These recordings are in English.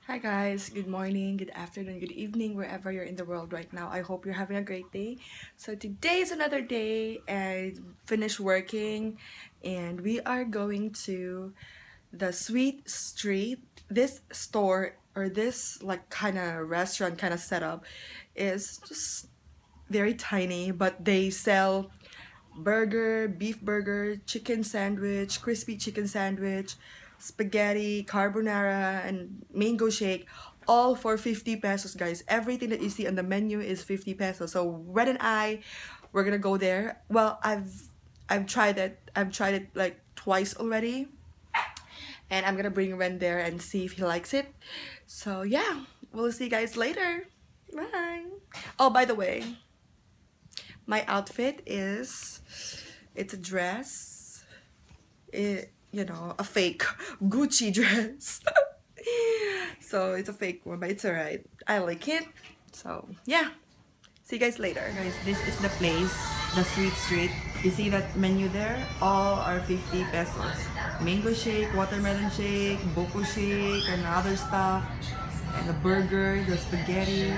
Hi guys, good morning, good afternoon, good evening, wherever you're in the world right now. I hope you're having a great day. So today is another day and finished working and we are going to the Sweet Street. This store or this like kind of restaurant kind of setup is just very tiny, but they sell burger, beef burger, chicken sandwich, crispy chicken sandwich, spaghetti, carbonara, and mango shake, all for 50 pesos, guys. Everything that you see on the menu is 50 pesos. So Red and I, we're gonna go there. Well, I've tried it. I've tried it like twice already. And I'm gonna bring Ren there and see if he likes it. So yeah, we'll see you guys later. Bye. Oh, by the way, my outfit is, it's a dress, you know, a fake Gucci dress. So it's a fake one, but it's alright. I like it. So yeah, see you guys later. Guys, this is the place, the Sweet Street. You see that menu there? All are 50 pesos. Mango shake, watermelon shake, boko shake, and other stuff. And the burger, the spaghetti.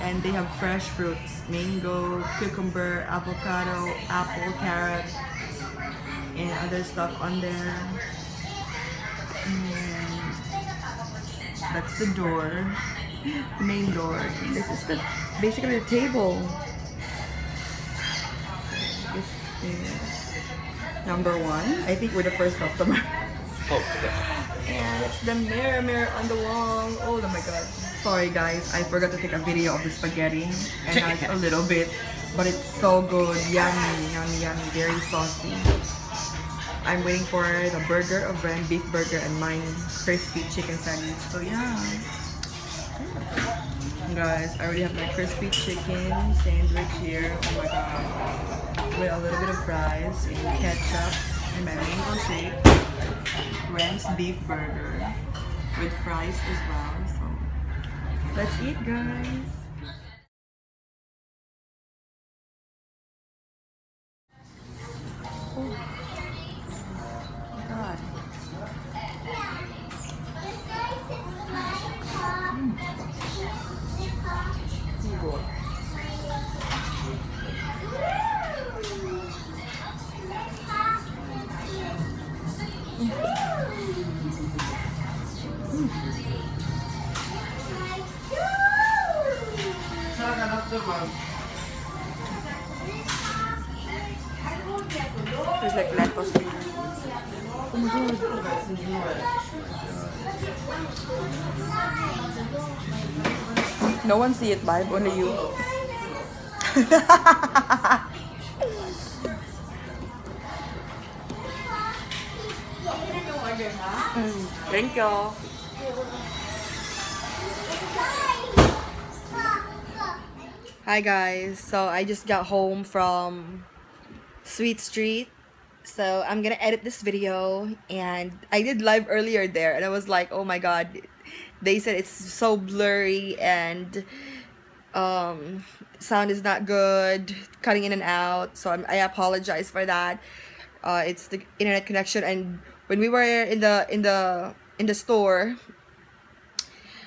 And they have fresh fruits, mango, cucumber, avocado, apple, carrot, and other stuff on there. And that's the door, main door. This is the basically the table. This is number one. I think we're the first customer. Oh, okay. And it's the mirror on the wall. Oh my god. Sorry guys, I forgot to take a video of the spaghetti. And now it's a little bit, but it's so good. Yummy, yummy, yummy. Very saucy. I'm waiting for the burger of Ren, beef burger, and mine crispy chicken sandwich. So yeah. Guys, I already have my crispy chicken sandwich here. Oh my god. With a little bit of fries and ketchup and my mango shake. Ren's beef burger with fries as well. So let's eat, guys. Oh my god. Good. There's like lettuce there. Oh my god. No one see it, vibe, only you. Thank you. Hi guys, so I just got home from Sweet Street, so I'm gonna edit this video, and I did live earlier there and I was like, oh my god, they said it's so blurry and sound is not good, cutting in and out, so I apologize for that. It's the internet connection, and when we were in the store,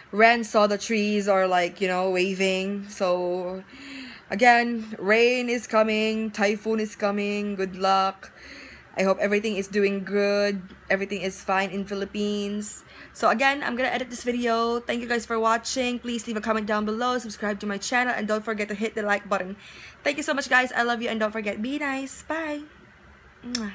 Ren saw the trees are like, you know, waving. So again, rain is coming, typhoon is coming. Good luck. I hope everything is doing good, everything is fine in Philippines. So again, I'm gonna edit this video. Thank you guys for watching. Please leave a comment down below, subscribe to my channel, and don't forget to hit the like button. Thank you so much guys, I love you, and don't forget, be nice. Bye. Mwah.